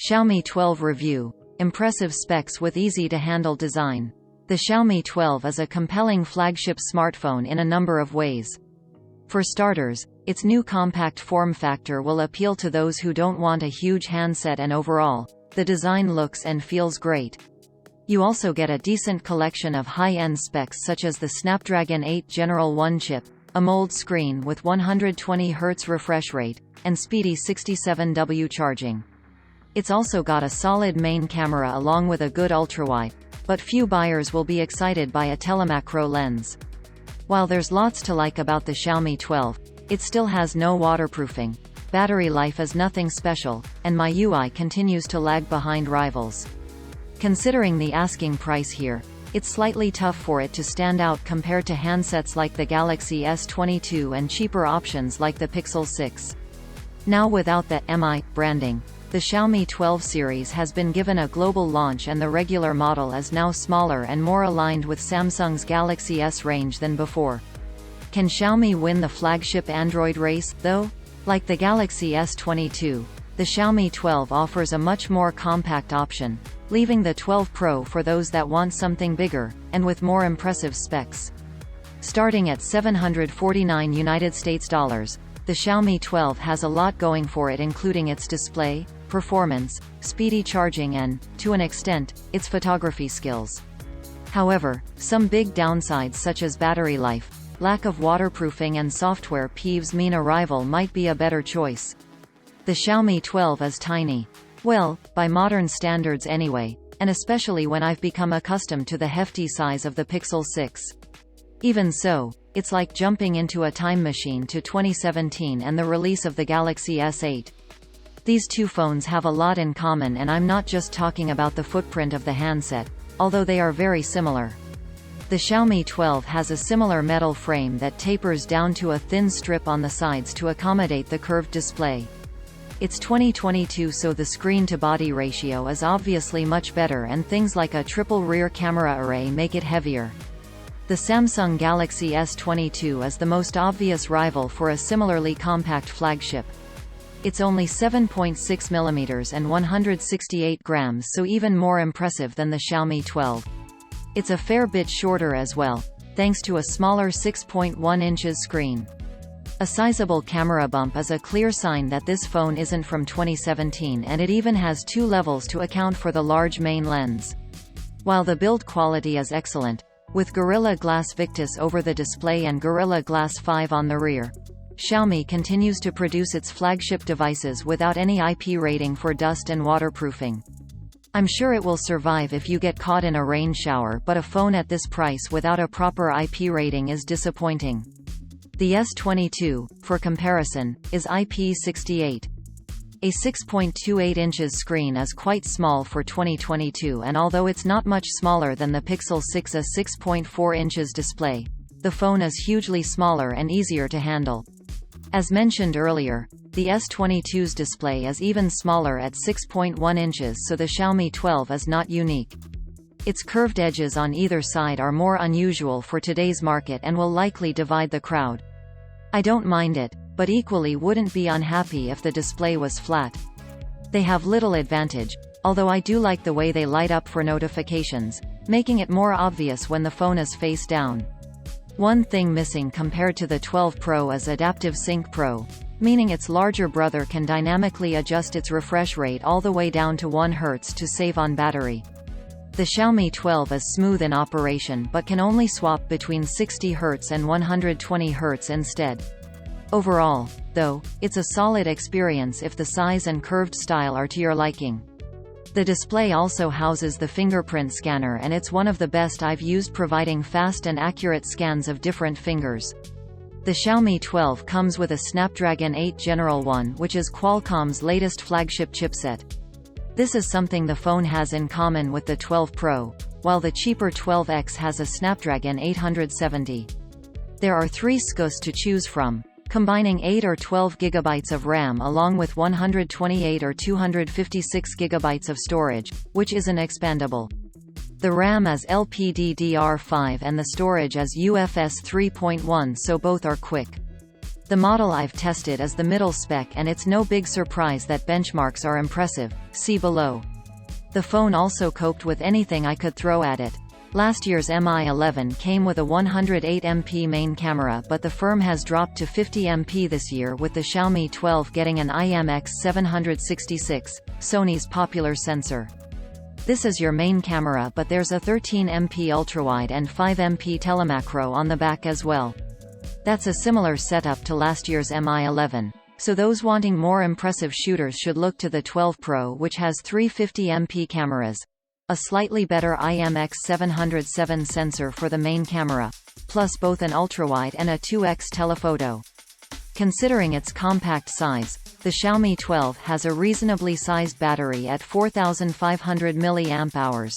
Xiaomi 12 review. Impressive specs with easy-to-handle design. The Xiaomi 12 is a compelling flagship smartphone in a number of ways. For starters, its new compact form factor will appeal to those who don't want a huge handset, and overall, the design looks and feels great. You also get a decent collection of high-end specs such as the Snapdragon 8 General 1 chip, AMOLED screen with 120Hz refresh rate, and speedy 67W charging. It's also got a solid main camera along with a good ultrawide, but few buyers will be excited by a telemacro lens. While there's lots to like about the Xiaomi 12, it still has no waterproofing, battery life is nothing special, and MIUI continues to lag behind rivals. Considering the asking price here, it's slightly tough for it to stand out compared to handsets like the Galaxy S22 and cheaper options like the Pixel 6. Now, without the MI branding, the Xiaomi 12 series has been given a global launch, and the regular model is now smaller and more aligned with Samsung's Galaxy S range than before. Can Xiaomi win the flagship Android race, though? Like the Galaxy S22, the Xiaomi 12 offers a much more compact option, leaving the 12 Pro for those that want something bigger, and with more impressive specs. Starting at $749 US, the Xiaomi 12 has a lot going for it, including its display, performance, speedy charging and, to an extent, its photography skills. However, some big downsides such as battery life, lack of waterproofing and software peeves mean a rival might be a better choice. The Xiaomi 12 is tiny. Well, by modern standards anyway, and especially when I've become accustomed to the hefty size of the Pixel 6. Even so, it's like jumping into a time machine to 2017 and the release of the Galaxy S8. These two phones have a lot in common, and I'm not just talking about the footprint of the handset, although they are very similar. The Xiaomi 12 has a similar metal frame that tapers down to a thin strip on the sides to accommodate the curved display. It's 2022, so the screen-to-body ratio is obviously much better, and things like a triple rear camera array make it heavier. The Samsung Galaxy S22 is the most obvious rival for a similarly compact flagship. It's only 7.6 mm and 168 grams, so even more impressive than the Xiaomi 12. It's a fair bit shorter as well, thanks to a smaller 6.1 inches screen. A sizable camera bump is a clear sign that this phone isn't from 2017, and it even has two levels to account for the large main lens. While the build quality is excellent, with Gorilla Glass Victus over the display and Gorilla Glass 5 on the rear, Xiaomi continues to produce its flagship devices without any IP rating for dust and waterproofing. I'm sure it will survive if you get caught in a rain shower, but a phone at this price without a proper IP rating is disappointing. The S22, for comparison, is IP68. A 6.28 inches screen is quite small for 2022, and although it's not much smaller than the Pixel 6's 6.4 inches display, the phone is hugely smaller and easier to handle. As mentioned earlier, the S22's display is even smaller at 6.1 inches, so the Xiaomi 12 is not unique. Its curved edges on either side are more unusual for today's market and will likely divide the crowd. I don't mind it, but equally wouldn't be unhappy if the display was flat. They have little advantage, although I do like the way they light up for notifications, making it more obvious when the phone is face down. One thing missing compared to the 12 Pro is Adaptive Sync Pro, meaning its larger brother can dynamically adjust its refresh rate all the way down to 1 Hz to save on battery. The Xiaomi 12 is smooth in operation but can only swap between 60 Hz and 120 Hz instead. Overall, though, it's a solid experience if the size and curved style are to your liking. The display also houses the fingerprint scanner, and it's one of the best I've used, providing fast and accurate scans of different fingers. The Xiaomi 12 comes with a Snapdragon 8 General 1, which is Qualcomm's latest flagship chipset. This is something the phone has in common with the 12 Pro, while the cheaper 12X has a Snapdragon 870. There are 3 SKUs to choose from, combining 8 or 12 GB of RAM along with 128 or 256 GB of storage, which isn't expandable. The RAM is LPDDR5 and the storage is UFS 3.1, so both are quick. The model I've tested is the middle spec, and it's no big surprise that benchmarks are impressive. See below. The phone also coped with anything I could throw at it. Last year's Mi-11 came with a 108MP main camera, but the firm has dropped to 50MP this year, with the Xiaomi 12 getting an IMX766, Sony's popular sensor. This is your main camera, but there's a 13MP ultrawide and 5MP telemacro on the back as well. That's a similar setup to last year's Mi-11. So those wanting more impressive shooters should look to the 12 Pro, which has 350MP cameras, a slightly better IMX707 sensor for the main camera, plus both an ultrawide and a 2x telephoto. Considering its compact size, the Xiaomi 12 has a reasonably sized battery at 4,500 mAh.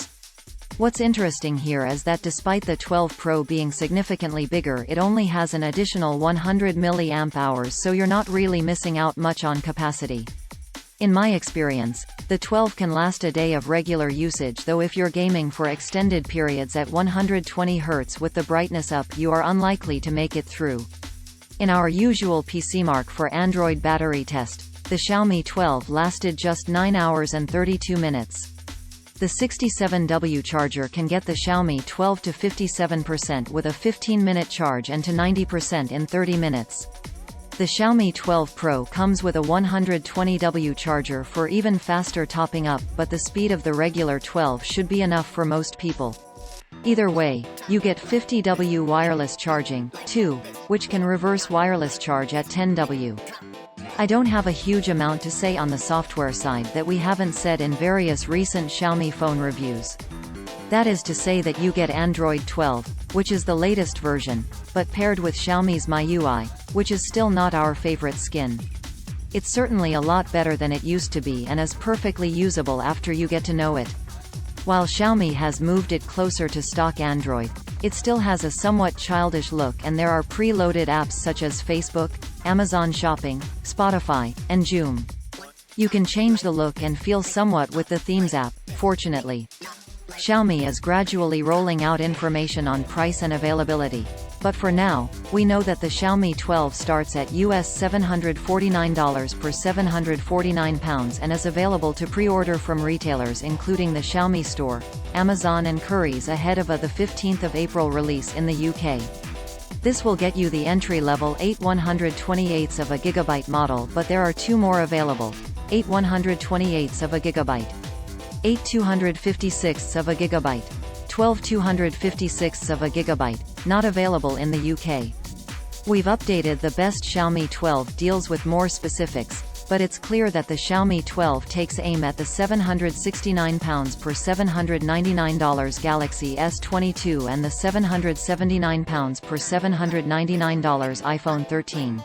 What's interesting here is that despite the 12 Pro being significantly bigger, it only has an additional 100 mAh, so you're not really missing out much on capacity. In my experience, the 12 can last a day of regular usage, though if you're gaming for extended periods at 120 Hz with the brightness up, you are unlikely to make it through. In our usual PC Mark for Android battery test, the Xiaomi 12 lasted just 9 hours and 32 minutes. The 67W charger can get the Xiaomi 12 to 57% with a 15-minute charge and to 90% in 30 minutes. The Xiaomi 12 Pro comes with a 120W charger for even faster topping up, but the speed of the regular 12 should be enough for most people. Either way, you get 50W wireless charging, too, which can reverse wireless charge at 10W. I don't have a huge amount to say on the software side that we haven't said in various recent Xiaomi phone reviews. That is to say that you get Android 12, which is the latest version, but paired with Xiaomi's MIUI, which is still not our favorite skin. It's certainly a lot better than it used to be and is perfectly usable after you get to know it. While Xiaomi has moved it closer to stock Android, it still has a somewhat childish look, and there are pre-loaded apps such as Facebook, Amazon Shopping, Spotify, and Zoom. You can change the look and feel somewhat with the Themes app, fortunately. Xiaomi is gradually rolling out information on price and availability, but for now, we know that the Xiaomi 12 starts at US $749 per £749 and is available to pre-order from retailers including the Xiaomi Store, Amazon and Currys ahead of the 15th of April release in the UK. This will get you the entry-level 8 128ths of a gigabyte model, but there are two more available, 8 128ths of a gigabyte. 8 256ths of a gigabyte, 12 256ths of a gigabyte, not available in the UK. We've updated the best Xiaomi 12 deals with more specifics, but it's clear that the Xiaomi 12 takes aim at the £769 per $799 Galaxy S22 and the £779 per $799 iPhone 13.